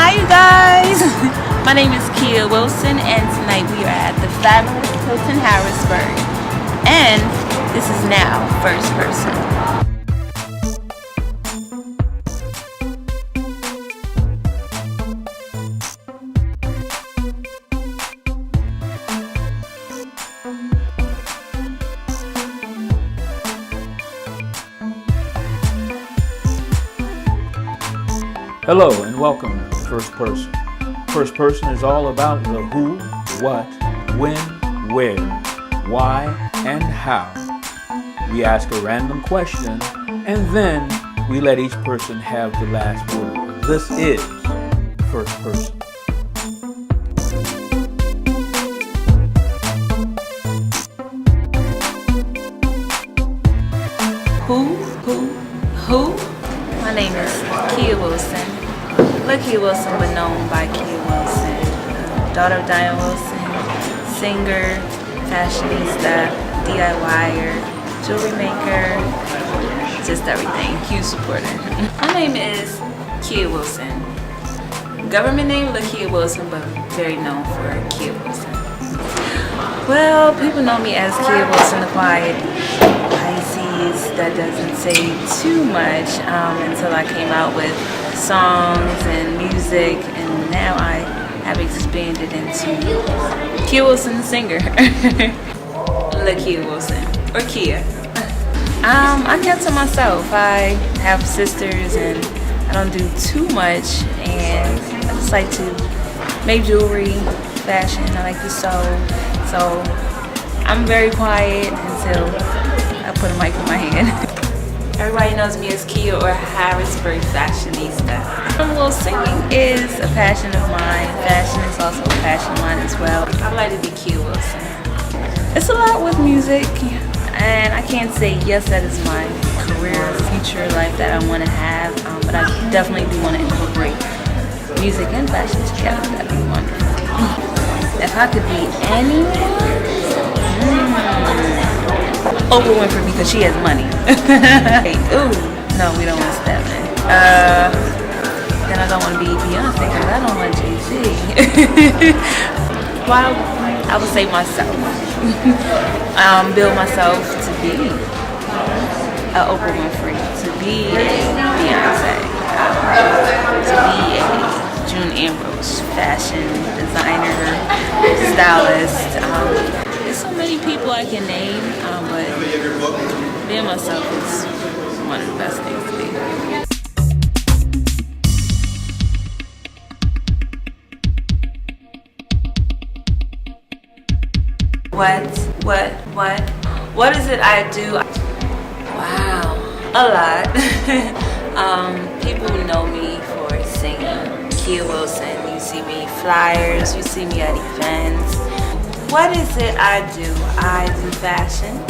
Hi you guys! My name is Keya Wilson and tonight we are at the fabulous Hilton Harrisburg. And this is now First Person. Hello and welcome to First Person. First Person is all about the who, what, when, where, why, and how. We ask a random question and then we let each person have the last word. This is First Person. Who? My name is Keya Wilson. Keya Wilson, but known by Keya Wilson. Daughter of Diane Wilson, singer, fashionista, DIYer, jewelry maker, just everything. Huge supporter. My name is Keya Wilson. Government name Keya Wilson, but very known for Keya Wilson. Well, people know me as Keya Wilson, the quiet Pisces that doesn't say too much until I came out with songs and music, and now I have expanded into Keya Wilson, the singer. Keya Wilson, or Keya. I kept to myself. I have sisters and I don't do too much, and I just like to make jewelry, fashion, I like to sew, so I'm very quiet until I put a mic in my hand. Everybody knows me as Keya or Harrisburg fashionista. Well, singing is a passion of mine. Fashion is also a passion of mine as well. I like to be Keya Wilson. It's a lot with music, and I can't say yes, that is my career, future life that I want to have, but I definitely do want to incorporate music and fashion together. That'd be wonderful. If I could be anyone, Oprah Winfrey, because she has money. Hey, ooh, no, we don't want Stephen. Then I don't want to be Beyonce because I don't want Jay-Z. Well, I would say myself. Build myself to be a Oprah Winfrey, to be a Beyonce, to be a June Ambrose, fashion designer, stylist. There's so many people I can name, but being myself is one of the best things to be. What is it I do? Wow, a lot. People know me for singing. Keya Wilson, you see me flyers, you see me at events. What is it I do? I do fashion,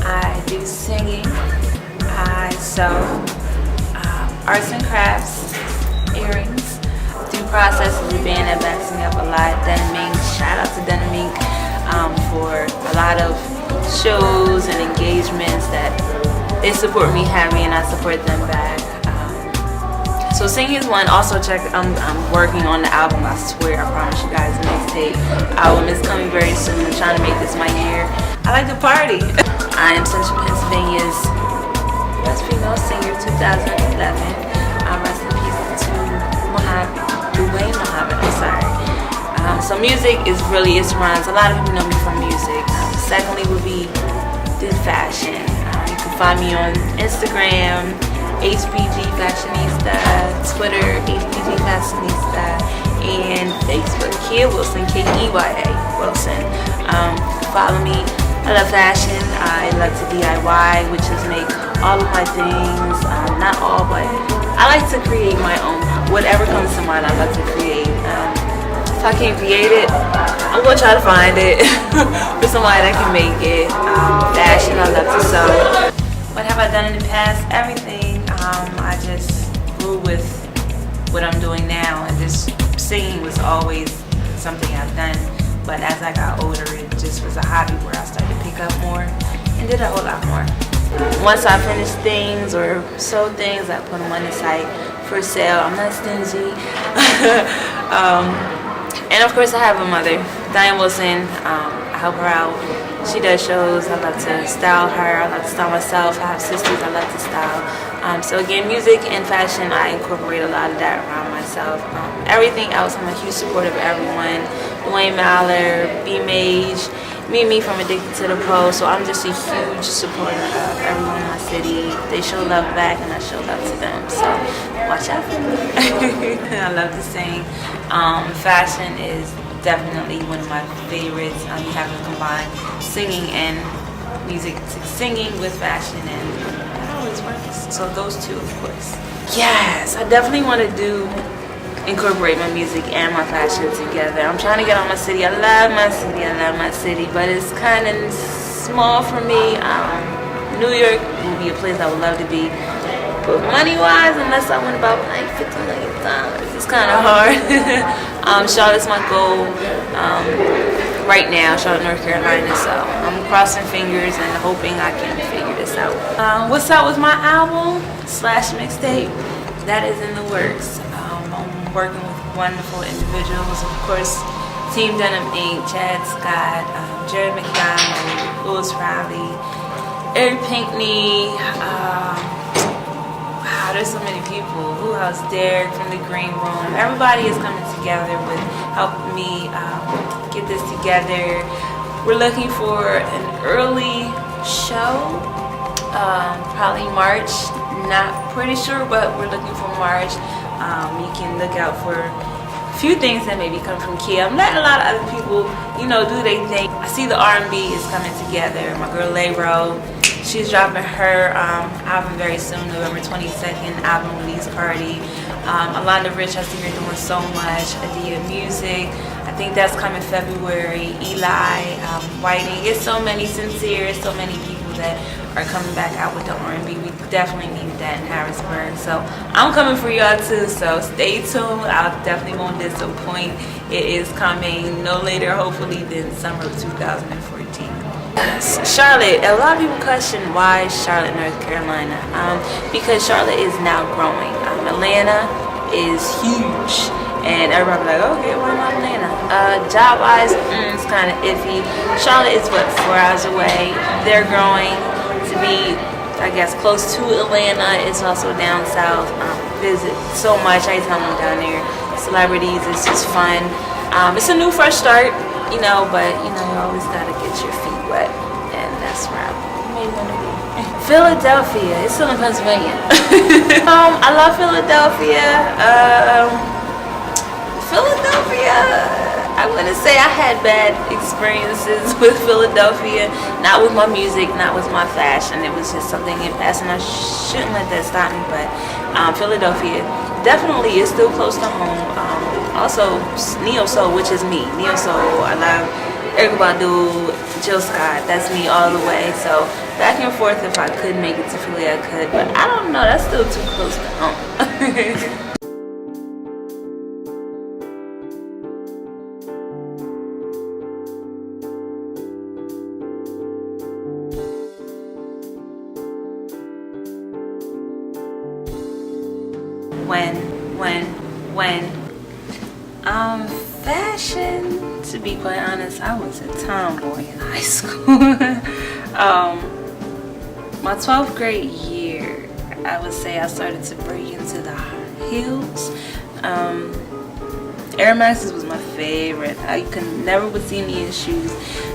I do singing, I sew, arts and crafts, earrings, do processes of being that backs me up a lot. Denim Inc. Shout out to Denim Inc. For a lot of shows and engagements that they support me heavy and I support them back. So singing is one. Also check, I'm working on the album, I swear, I promise you guys, the mixtape album is coming very soon. I'm trying to make this my year. I like to party. I am Central Pennsylvania's best female singer 2011. Rest in peace to Dwayne Muhammad, I'm sorry. So music is really, it surrounds, a lot of people know me from music. Secondly would be the fashion. You can find me on Instagram, HBG Fashionista, Twitter, HBG Fashionista, and Facebook, Keya Wilson, Keya Wilson. Follow me. I love fashion. I love to DIY, which is make all of my things, not all, but I like to create my own. Whatever comes to mind, I love to create. If I can't create it, I'm going to try to find it for somebody that can make it. Fashion, I love to sew. What have I done in the past? Everything. I just grew with what I'm doing now, and just singing was always something I've done, but as I got older it just was a hobby where I started to pick up more and did a whole lot more. Once I finish things or sew things, I put them on the site for sale. I'm not stingy. And of course I have a mother, Diane Wilson. I help her out. She does shows. I love to style her. I love to style myself. I have sisters I love to style. So again, music and fashion, I incorporate a lot of that around myself. Everything else, I'm a huge supporter of everyone. Dwayne Maller, B-Mage, me from Addicted to the Pole. So I'm just a huge supporter of everyone in my city. They show love back and I show love to them. So watch out for me. I love to sing. Fashion is definitely one of my favorites. You have to combine singing and music, singing with fashion, and it always works. So those two, of course. Yes, I definitely want to incorporate my music and my fashion together. I'm trying to get on my city. I love my city, but it's kind of small for me. New York would be a place I would love to be. But money-wise, unless I win about like $50 million, it's kind of hard. Charlotte's my goal right now, Charlotte, North Carolina. So I'm crossing fingers and hoping I can figure this out. What's up with my album / mixtape? That is in the works. I'm working with wonderful individuals. Of course, Team Denim Inc., Chad Scott, Jerry McDonald, Louis Riley, Eric Pinkney. There's so many people. Who else? Derek from the Green Room. Everybody is coming together with helping me get this together. We're looking for an early show, probably March. Not pretty sure, but we're looking for March. You can look out for a few things that maybe come from Keya. I'm letting a lot of other people, do their thing. I see the R&B is coming together. My girl Layro. She's dropping her album very soon, November 22nd, album release party. Alonda Rich, I see her doing so much. Adia Music, I think that's coming February. Eli, Whiting, it's so many Sincere, so many people that are coming back out with the R&B. We definitely need that in Harrisburg. So I'm coming for y'all too, so stay tuned. I definitely won't disappoint. It is coming no later, hopefully, than summer of 2014. Charlotte, a lot of people question why Charlotte, North Carolina, because Charlotte is now growing. Atlanta is huge, and everybody like, okay, why not Atlanta? Job wise, it's kind of iffy. Charlotte is 4 hours away. They're growing to be, I guess, close to Atlanta. It's also down south. Visit so much. I tell them down there, celebrities, it's just fun. It's a new fresh start, but you always gotta get your feet wet, and that's where I may want to be. Philadelphia, it's still in Pennsylvania. I love Philadelphia. I wouldn't say I had bad experiences with Philadelphia, not with my music, not with my fashion. It was just something in passing. I shouldn't let that stop me, but Philadelphia definitely is still close to home. Also, Neo Soul, which is me. Neo Soul, I love Erykah Badu, Jill Scott, that's me all the way. So back and forth, if I could make it to Philly, I could. But I don't know, that's still too close to home. Fashion, to be quite honest, I was a tomboy in high school. My 12th grade year, I would say I started to break into the heels. Air Maxes was my favorite. I could never would see me in shoes.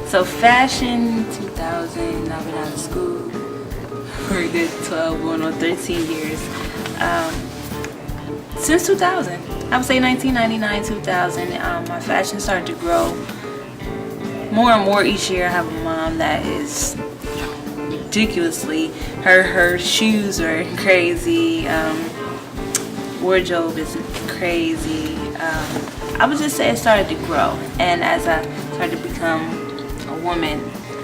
So fashion, 2000, I've been out of school for a good 12, going on 13 years. Since 2000, I would say 1999, 2000, my fashion started to grow more and more each year. I have a mom that is ridiculously, her shoes are crazy, wardrobe is crazy. I would just say it started to grow, and as I started to become a woman,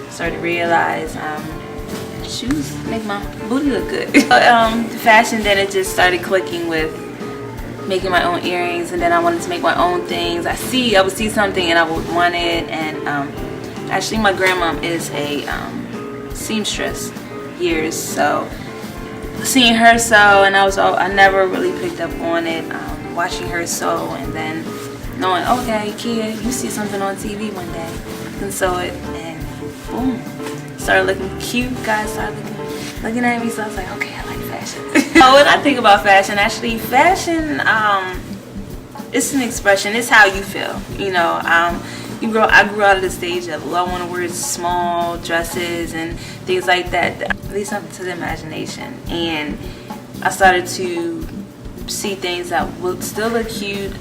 started to realize shoes make my booty look good. Fashion, then it just started clicking with making my own earrings, and then I wanted to make my own things. I would see something and I would want it. And actually my grandma is a seamstress years, so seeing her sew, and I never really picked up on it. Watching her sew, and then knowing, okay, Keya, you see something on TV one day, you can sew it, and boom, started looking cute. Guys started looking at me, so I was like, okay, I like fashion. When I think about fashion, actually, fashion, it's an expression. It's how you feel. You know, I grew out of the stage of, I want to wear small dresses and things like that. Leave something to the imagination, and I started to see things that would still look cute.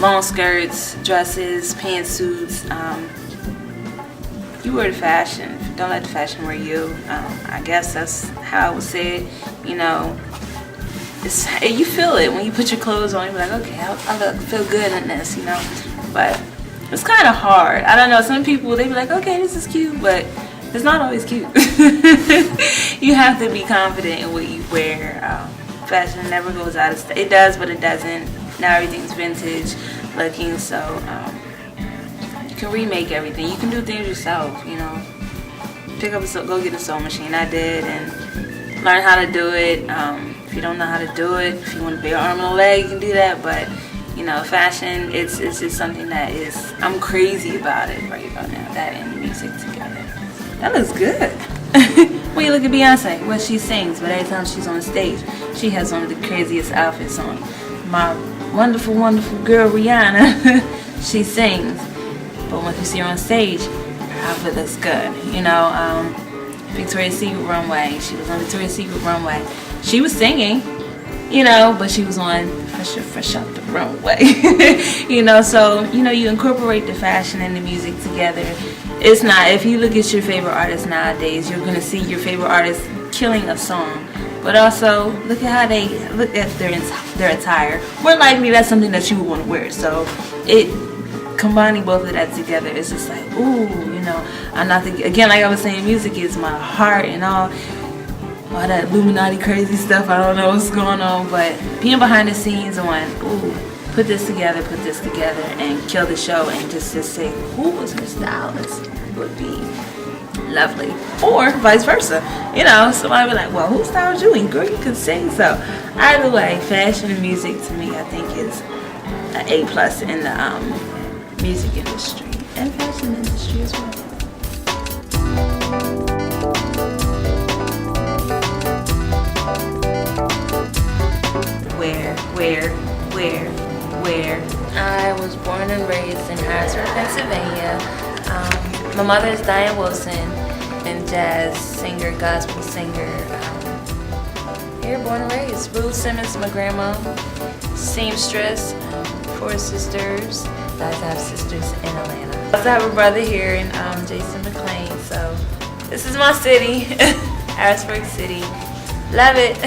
Long skirts, dresses, pantsuits. You wear the fashion. Don't let the fashion wear you. I guess that's how I would say it. You know, you feel it when you put your clothes on. You're like, okay, I feel good in this, you know. But it's kind of hard. I don't know. Some people, they be like, okay, this is cute, but it's not always cute. You have to be confident in what you wear. Fashion never goes out of style. It does, but it doesn't. Now everything's vintage looking, so you can remake everything. You can do things yourself, you know. Go get a sewing machine. I did, and learn how to do it. If you don't know how to do it, if you want to be an arm and a leg, you can do that. But you know, fashion, it's just something that is, I'm crazy about it right about now. That and music together. That looks good. When you look at Beyonce, what she sings, but every time she's on stage, she has one of the craziest outfits on. My wonderful, wonderful girl Rihanna, she sings, but when you see her on stage, her outfit looks good. You know, Victoria's Secret runway. She was on Victoria's Secret runway. She was singing, you know, but she was on fresh out the runway. You know, so you know, you incorporate the fashion and the music together. It's not, if you look at your favorite artists nowadays, you're gonna see your favorite artist killing a song, but also look at how they look at their attire. More likely, that's something that you would want to wear. So combining both of that together is just like, ooh, you know, I'm not again, like I was saying, music is my heart and all that Illuminati crazy stuff. I don't know what's going on, but being behind the scenes on, ooh, put this together, and kill the show, and just say, who was her stylist, would be lovely. Or vice versa. You know, somebody be like, well, who styled you? And girl, you can sing. So either way, fashion and music to me, I think is an A+ in the music industry and fashion industry as well. Where? I was born and raised in Harrisburg, Pennsylvania. My mother is Diane Wilson, and jazz singer, gospel singer. Here, born and raised. Ruth Simmons, my grandma. Seamstress, 4 sisters. I have sisters in Atlanta. I also have a brother here in Jason McLean. So this is my city, Harrisburg City. Love it.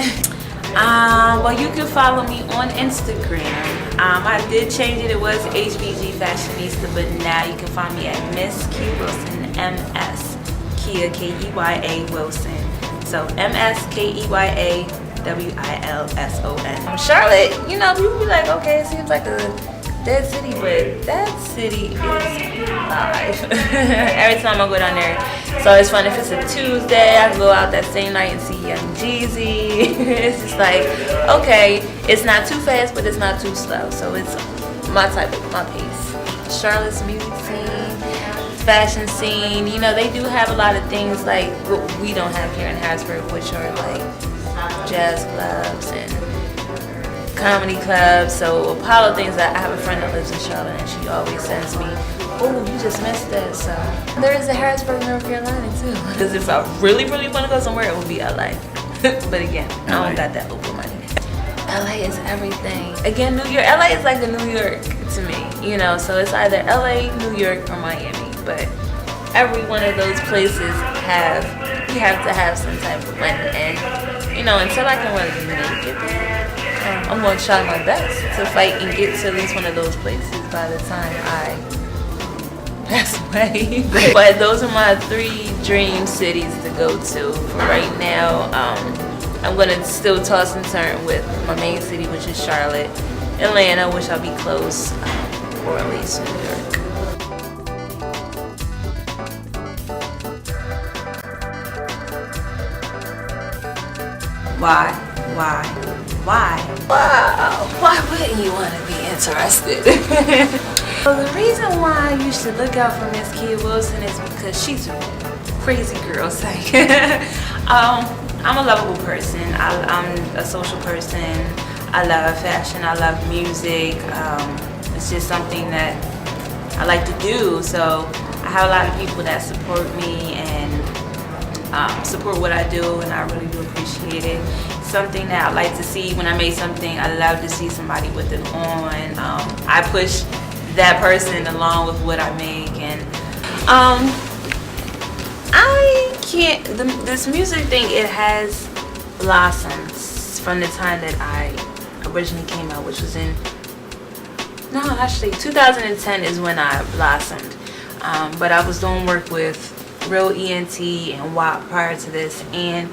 Well, you can follow me on Instagram. I did change it. It was HBG Fashionista, but now you can find me at Ms Keya Wilson, MS Keya Keya Wilson. So MSKEYA WILSON. Charlotte, you know, people be like, okay, it seems like a dead city, but that city is alive. Every time I go down there, so it's fun. If it's a Tuesday, I can go out that same night and see Young Jeezy. It's just like, okay, it's not too fast, but it's not too slow. So it's my pace. Charlotte's music scene, fashion scene, you know, they do have a lot of things like what we don't have here in Harrisburg, which are like jazz clubs and comedy clubs. So Apollo things, that I have a friend that lives in Charlotte, and she always sends me, oh, you just missed this. So there is a Harrisburg, North Carolina too. Because if I really want to go somewhere, it would be LA. But again, I don't got that open money. LA is everything. Again, New York. LA is like a New York to me, you know. So it's either LA, New York, or Miami. But every one of those places you have to have some type of money, and you know, until I can really make it there, I'm going to try my best to fight and get to at least one of those places by the time I pass away. But those are my 3 dream cities to go to. For right now, I'm going to still toss and turn with my main city, which is Charlotte, Atlanta, which I'll be close, or at least New York. Why? Wow, why wouldn't you want to be interested? Well, the reason why you should look out for Ms Keya Wilson is because she's a crazy girl. I'm a lovable person. I'm a social person. I love fashion. I love music. It's just something that I like to do. So I have a lot of people that support me and support what I do, and I really do appreciate it. Something that I like to see when I make something, I love to see somebody with it on. I push that person along with what I make, and I can't, this music thing, it has blossomed from the time that I originally came out, which was in, no, actually 2010 is when I blossomed. But I was doing work with Real ENT and WAP prior to this, and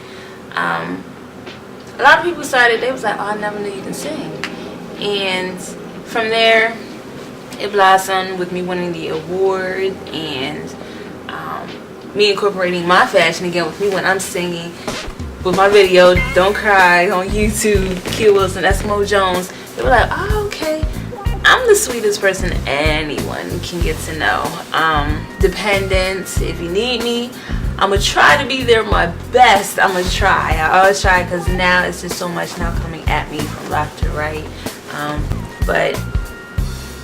a lot of people started, they was like, oh, I never knew you can sing. And from there, it blossomed with me winning the award, and me incorporating my fashion again with me when I'm singing with my video, Don't Cry, on YouTube, Keya Wilson, Eskimo Jones. They were like, oh, okay, I'm the sweetest person anyone can get to know. Dependent, if you need me, I'm going to try to be there my best. I'm going to try. I always try, because now it's just so much now coming at me from left to right. But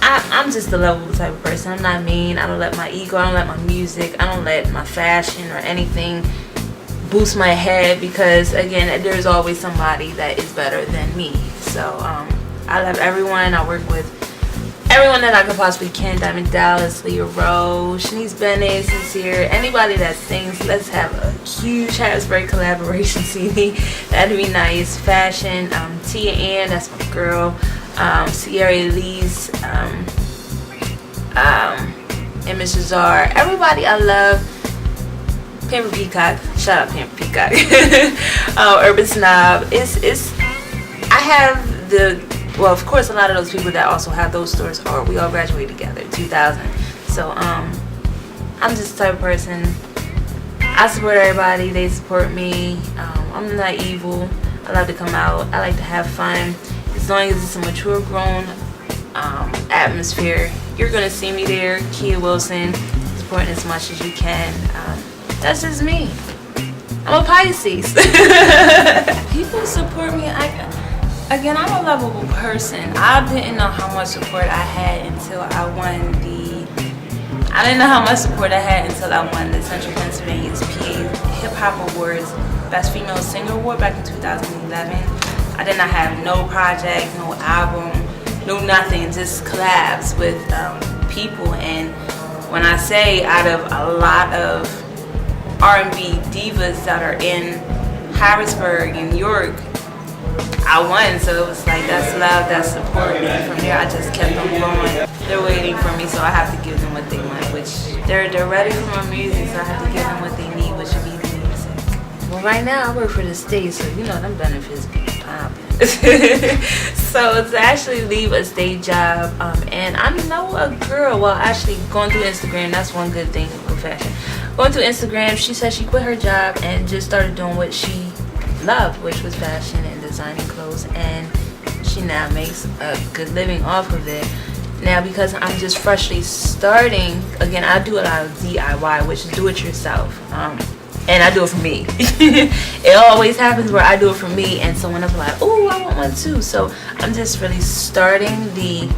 I'm just a lovable type of person. I'm not mean. I don't let my ego, I don't let my music, I don't let my fashion or anything boost my head, because again, there's always somebody that is better than me. So I love everyone. I work with everyone that I could possibly can. Diamond Dallas, Leah Rose, Shanice Bennett, Sincere, anybody that sings. Let's have a huge Harrisburg collaboration CD. That'd be nice. Fashion, Tia Ann, that's my girl. Sierra Elise, and Ms Shazar. Everybody I love. Pamper Peacock, shout out Pamper Peacock. Urban Snob. I have well, of course, a lot of those people that also have those stores we all graduated together, 2000. So I'm just the type of person, I support everybody, they support me. I'm not evil. I love to come out, I like to have fun. As long as it's a mature, grown atmosphere, you're gonna see me there. Keya Wilson, supporting as much as you can. That's just me. I'm a Pisces. People support me. Again, I'm a lovable person. I didn't know how much support I had until I won the Central Pennsylvania's PA Hip Hop Awards Best Female Singer Award back in 2011. I did not have no project, no album, no nothing, just collabs with people. And when I say out of a lot of R&B divas that are in Harrisburg and New York, I won. So it was like, that's love, that's support. And from there I just kept on going. They're waiting for me, so I have to give them what they want, which they're ready for my music, so I have to give them what they need, which would be the music. Well, right now I work for the state, so you know them benefits be popping. So to actually leave a state job, and I know a girl, well, actually going through Instagram, that's one good thing with fashion. Going through Instagram, she said she quit her job and just started doing what she loved, which was fashion and designing clothes, and she now makes a good living off of it. Now, because I'm just freshly starting, again, I do a lot of DIY, which is do it yourself, and I do it for me. It always happens where I do it for me, and someone else is like, oh, I want one too. So I'm just really starting the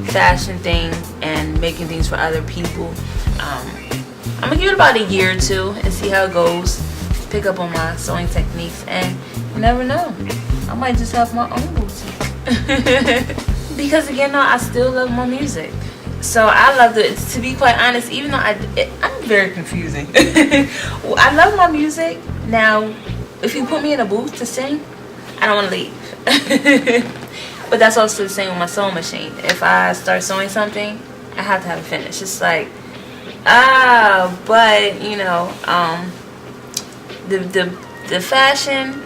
fashion thing and making things for other people. I'm gonna give it about a year or two and see how it goes, pick up on my sewing techniques, and you never know, I might just have my own boutique. Because again, no, I still love my music. So I love it. To be quite honest, even though I'm very confusing. Well, I love my music. Now, if you put me in a booth to sing, I don't want to leave. But that's also the same with my sewing machine. If I start sewing something, I have to have it finished. It's like, but you know, the fashion,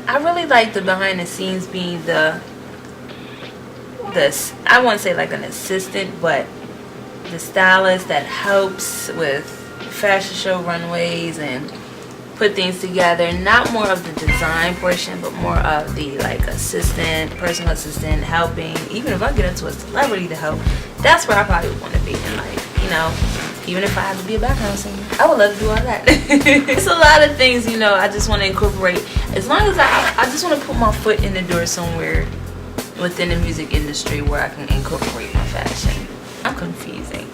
I really like the behind the scenes being I wouldn't say like an assistant, but the stylist that helps with fashion show runways and put things together, not more of the design portion, but more of the like personal assistant, helping. Even if I get into a celebrity to help, that's where I probably would want to be in life, you know. Even if I have to be a background singer, I would love to do all that. It's a lot of things, you know, I just want to incorporate. As long as I just want to put my foot in the door somewhere within the music industry where I can incorporate my fashion. I'm confusing.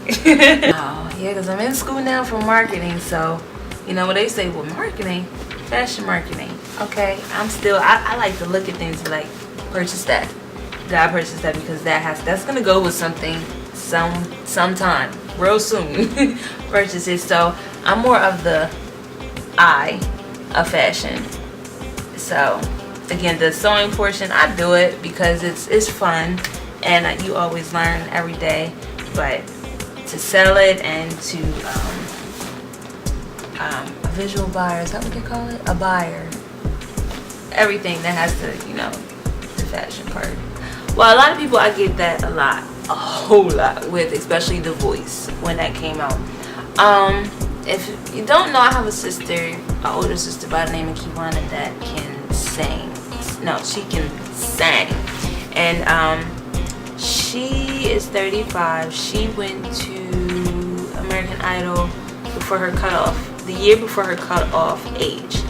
Oh, yeah, because I'm in school now for marketing, so, you know what they say, well, marketing, fashion marketing. Okay, I like to look at things and like, purchase that. Did I purchase that because that's gonna go with something sometime, real soon. Purchase it. So I'm more of the eye of fashion. So again, the sewing portion, I do it because it's fun and you always learn every day. But to sell it and to a visual buyer, is that what they call it? A buyer. Everything that has to, you know, the fashion part. Well, a lot of people, I get that a whole lot with, especially The Voice when that came out. If you don't know, I have a sister, an older sister by the name of Kiwana that can sing. No, she can sing. And she is 35. She went to American Idol before her cutoff, the year before her cutoff age.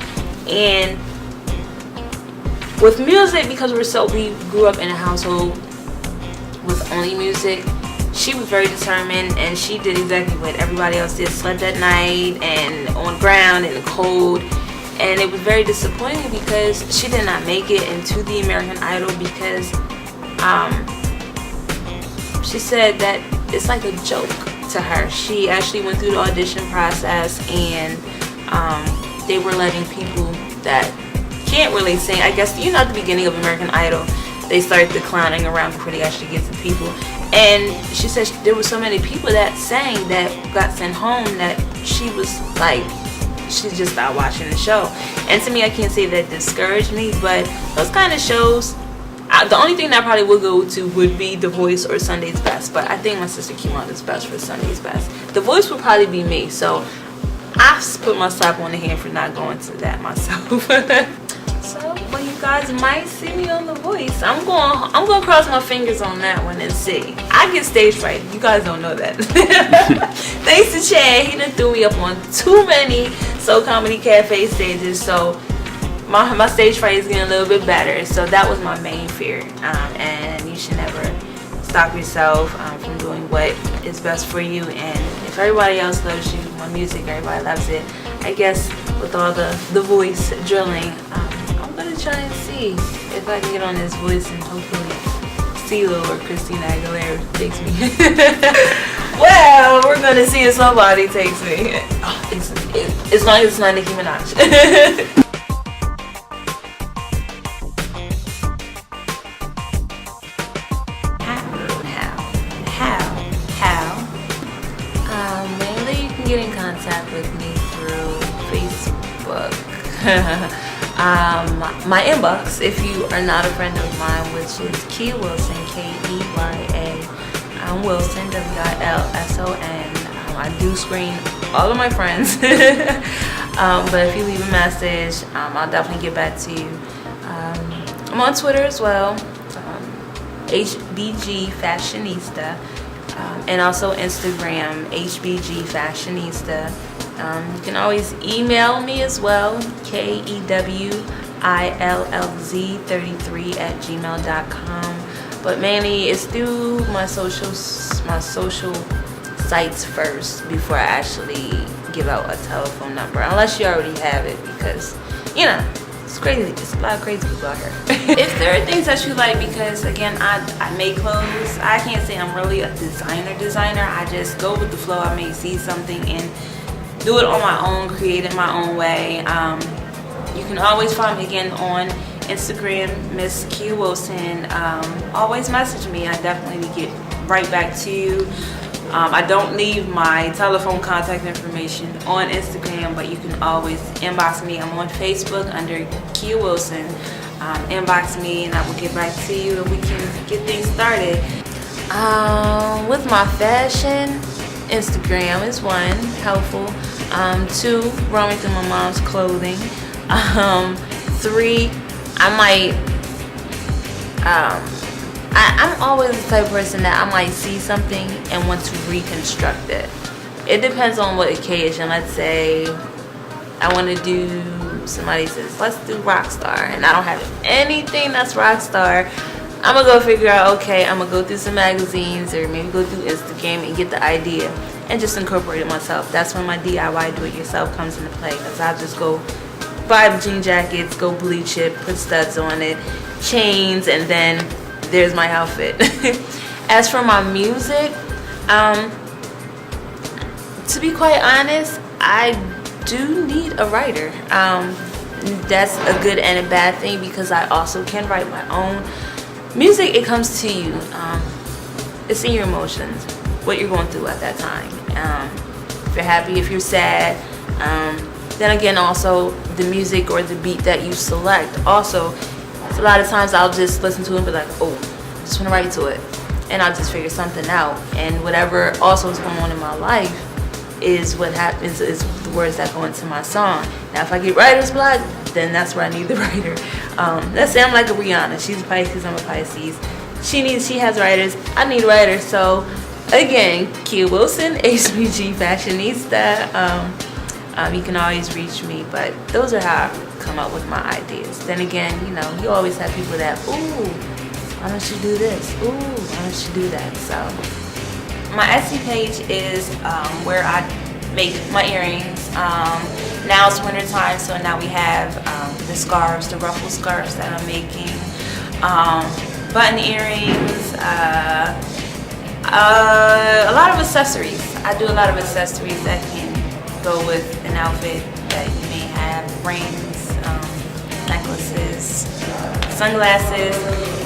And with music, because we grew up in a household with only music, she was very determined and she did exactly what everybody else did, slept at night and on the ground in the cold. And it was very disappointing because she did not make it into the American Idol because she said that it's like a joke to her. She actually went through the audition process and they were letting people that can't really sing. I guess, you know, at the beginning of American Idol, they started the clowning around before they actually get to people. And she said there were so many people that sang that got sent home that she was like, she just stopped watching the show. And to me, I can't say that discouraged me, but those kind of shows, the only thing that I probably would go to would be The Voice or Sunday's Best. But I think my sister Kiwana is best for Sunday's Best. The Voice would probably be me, so I put my slap on the hand for not going to that myself. So, well, you guys might see me on The Voice. I'm going to cross my fingers on that one and see. I get stage fright. You guys don't know that. Thanks to Chad, he done threw me up on too many Soul Comedy Cafe stages. So my stage fright is getting a little bit better. So that was my main fear. And you should never stop yourself from doing what is best for you. And if everybody else loves you, my music, everybody loves it. I guess with all the voice drilling, I'm gonna try and see if I can get on this Voice and hopefully CeeLo or Christina Aguilera takes me. Well, we're gonna see if somebody takes me. As long as it's not Nicki Minaj. Mainly you can get in contact with me through Facebook. My inbox, if you are not a friend of mine, which is Keya Wilson, Keya Wilson, WILSON. I do screen all of my friends. But if you leave a message, I'll definitely get back to you. I'm on Twitter as well, HBG Fashionista, and also Instagram, HBG Fashionista. You can always email me as well, KEWILLZ33@gmail.com. But mainly it's through my social sites first before I actually give out a telephone number, unless you already have it, because you know it's crazy. There's a lot of crazy people out here. If there are things that you like, because again, I make clothes. I can't say I'm really a designer. I just go with the flow. I may see something and do it on my own, create it my own way. You can always find me again on Instagram, Ms Keya Wilson. Always message me. I definitely get right back to you. I don't leave my telephone contact information on Instagram, but you can always inbox me. I'm on Facebook under Keya Wilson. Inbox me and I will get back to you and we can get things started. With my fashion, Instagram is one, helpful. 2, roaming through my mom's clothing. 3, I might, I'm always the type of person that I might see something and want to reconstruct it. It depends on what occasion. Let's say I want to do, somebody says, let's do Rockstar, and I don't have anything that's Rockstar. I'm going to go figure out, okay, I'm going to go through some magazines or maybe go through Instagram and get the idea and just incorporate it myself. That's when my DIY do-it-yourself comes into play, because I'll just go buy the jean jackets, go bleach it, put studs on it, chains, and then there's my outfit. As for my music, to be quite honest, I do need a writer. That's a good and a bad thing, because I also can write my own music. It comes to you. It's in your emotions, what you're going through at that time. If you're happy, if you're sad, then again, also the music or the beat that you select. Also, a lot of times I'll just listen to it and be like, oh, I just want to write to it, and I'll just figure something out. And whatever also is going on in my life is what happens, is the words that go into my song. Now, if I get writer's block, then that's where I need the writer. Let's say I'm like a Rihanna. She's a Pisces, I'm a Pisces. She has writers, I need writers. So again, Keya Wilson, HBG Fashionista. You can always reach me, but those are how I come up with my ideas. Then again, you know, you always have people that, ooh, why don't you do this? Ooh, why don't you do that? So my Etsy page is where I make my earrings. Now it's winter time, so now we have the scarves, the ruffle scarves that I'm making, button earrings, a lot of accessories. I do a lot of accessories that can go with an outfit that you may have, rings, necklaces, sunglasses,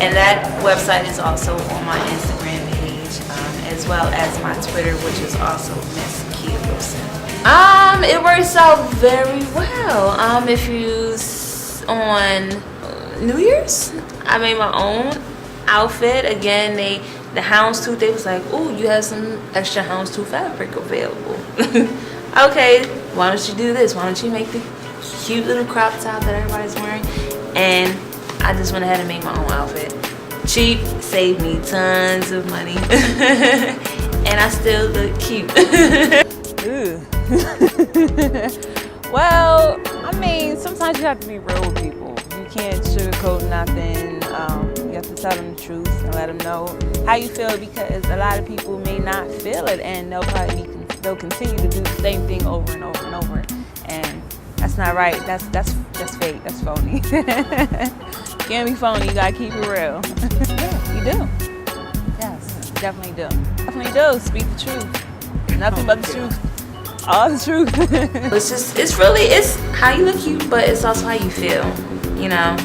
and that website is also on my Instagram page, as well as my Twitter, which is also Ms Keya Wilson. It works out very well. If you on New Year's, I made my own outfit. Again, the houndstooth, they was like, oh, you have some extra houndstooth fabric available. Okay, why don't you do this? Why don't you make the cute little crop top that everybody's wearing? And I just went ahead and made my own outfit. Cheap, saved me tons of money, and I still look cute. Well, I mean, sometimes you have to be real with people. You can't sugarcoat nothing. You have to tell them the truth and let them know how you feel, because a lot of people may not feel it, and they'll continue to do the same thing over and over and over, and that's not right. That's fake. That's phony. Can't be phony. You gotta keep it real. Yeah, you do. Yes, you definitely do. Definitely do. Speak the truth. Nothing but the truth. All the truth. It's how you look cute, but it's also how you feel. You know,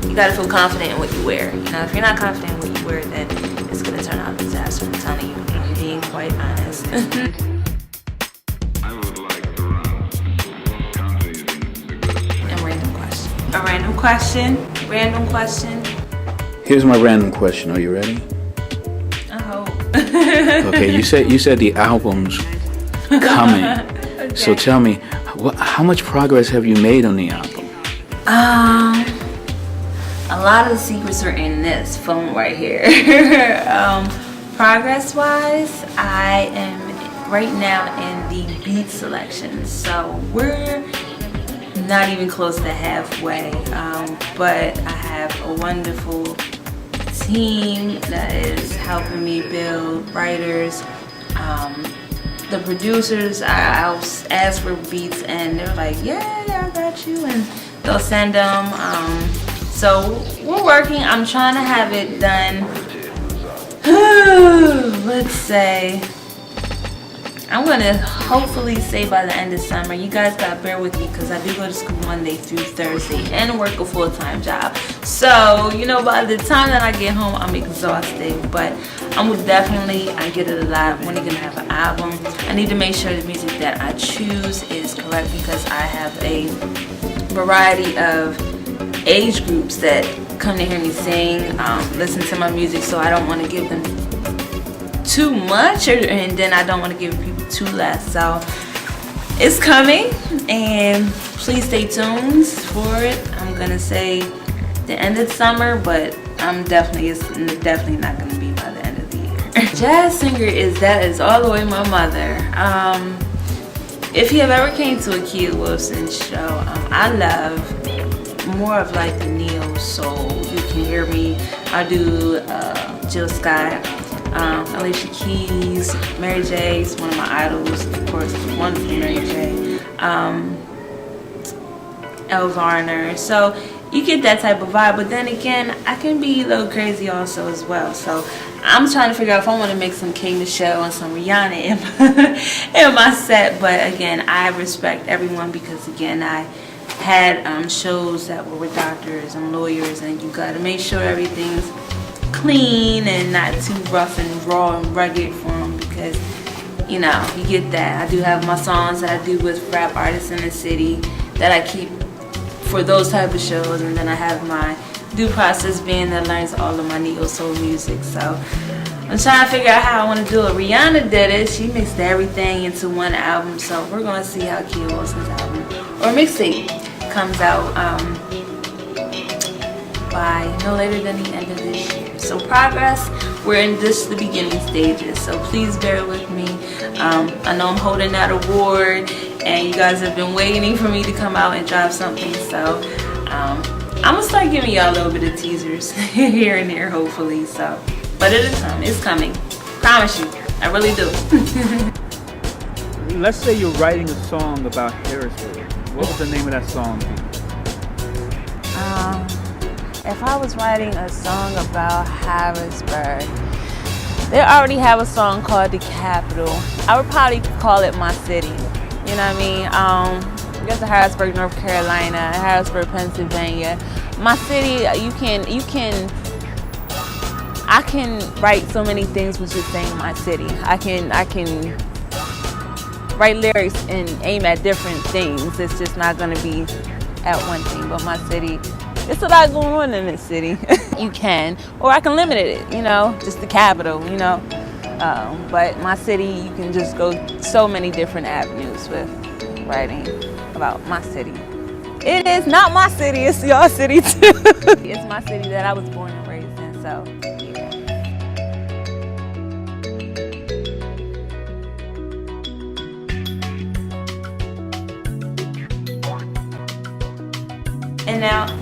you gotta feel confident in what you wear. You know, if you're not confident in what you wear, then it's gonna turn out a disaster. I'm telling you. I'm being quite honest. Random question. Here's my random question. Are you ready? I hope. Okay, you said the album's coming. Okay. So tell me, how much progress have you made on the album? A lot of the secrets are in this phone right here. Progress-wise, I am right now in the beat selection, so we're not even close to halfway, but I have a wonderful team that is helping me build, writers, the producers. I'll ask for beats and they're like, yeah, I got you, and they'll send them. So we're working. I'm trying to have it done, let's say, I'm gonna hopefully say by the end of summer. You guys gotta bear with me because I do go to school Monday through Thursday and work a full-time job. So, you know, by the time that I get home, I'm exhausted. But I'm definitely, I get it a lot. When you're gonna have an album, I need to make sure the music that I choose is correct, because I have a variety of age groups that come to hear me sing, listen to my music. So I don't want to give them too much, and then I don't want to give people too less. So it's coming, and please stay tuned for it. I'm gonna say the end of summer, but it's definitely not gonna be by the end of the year. Jazz singer is all the way my mother. If you have ever came to a Keya Wilson show, I love more of like the neo soul. You can hear me. I do Jill Scott, Alicia Keys, Mary J. is one of my idols, of course, wonderful Mary J. Elle Varner. So you get that type of vibe, but then again, I can be a little crazy also as well. So I'm trying to figure out if I want to make some K Michelle and some Rihanna in my set. But again, I respect everyone because again, I had shows that were with doctors and lawyers, and you got to make sure everything's clean and not too rough and raw and rugged for them, because you know, you get that. I do have my songs that I do with rap artists in the city that I keep for those type of shows, and then I have my Due Process band that learns all of my neo soul music. So I'm trying to figure out how I want to do it. Rihanna did it. She mixed everything into one album, so we're going to see how Keya Wilson's album or mixtape comes out by no later than the end of this year. So progress, we're in just the beginning stages, so please bear with me. I know I'm holding that award and you guys have been waiting for me to come out and drop something, so I'm gonna start giving y'all a little bit of teasers here and there, hopefully. So, but it'll come, it's coming, promise you, I really do. Let's say you're writing a song about Harrisburg. What would the name of that song be? If I was writing a song about Harrisburg, they already have a song called The Capital. I would probably call it My City. You know what I mean? You got the Harrisburg, North Carolina, Harrisburg, Pennsylvania. My city, I can write so many things with just saying my city. I can write lyrics and aim at different things. It's just not gonna be at one thing, but my city, it's a lot going on in this city. You can, or I can limit it, you know, just the capital, you know. But my city, you can just go so many different avenues with writing about my city. It is not my city, it's your city too. It's my city that I was born and raised in, so yeah.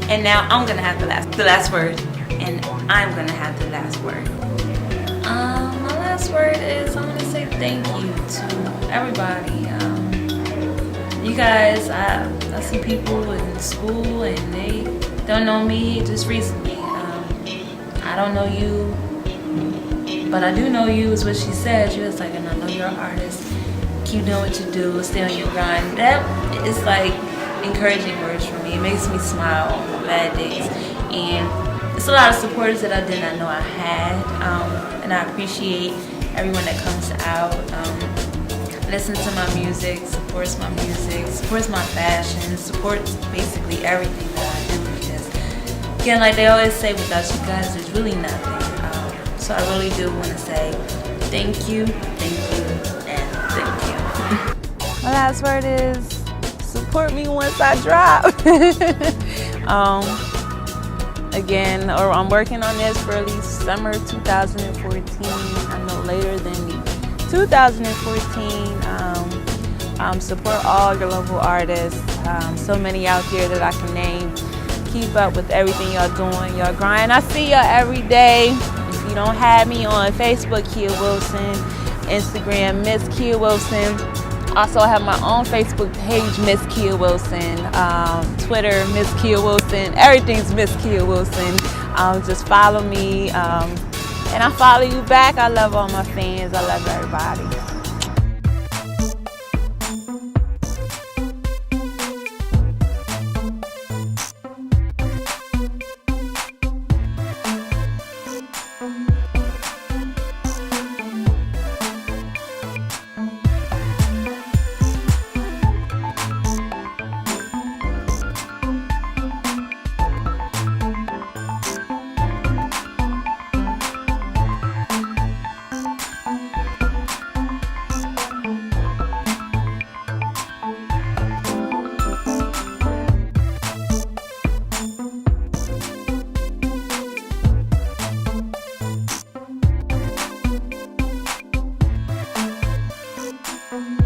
And now I'm gonna have the last word, and I'm gonna have the last word. My last word is I'm gonna say thank you to everybody. You guys, I see people in school and they don't know me just recently. I don't know you, but I do know you is what she said. She was like, and I know you're an artist. Keep doing what you do, stay on your grind. That is like encouraging words for me. It makes me smile on my bad days. And it's a lot of supporters that I did not know I had. And I appreciate everyone that comes out, listens to my music, supports my fashion, supports basically everything that I do, because again, like they always say, without you guys there's really nothing. So I really do want to say thank you, and thank you. My last word is support me once I drop. Again, or I'm working on this for at least summer 2014. I know later than 2014. Support all your local artists. So many out here that I can name. Keep up with everything y'all doing, y'all grind. I see y'all every day. If you don't have me on Facebook, Keya Wilson, Instagram, Ms Keya Wilson. Also, I have my own Facebook page, Ms Keya Wilson, Twitter, Ms Keya Wilson. Everything's Ms Keya Wilson. Just follow me, and I follow you back. I love all my fans. I love everybody. Bye.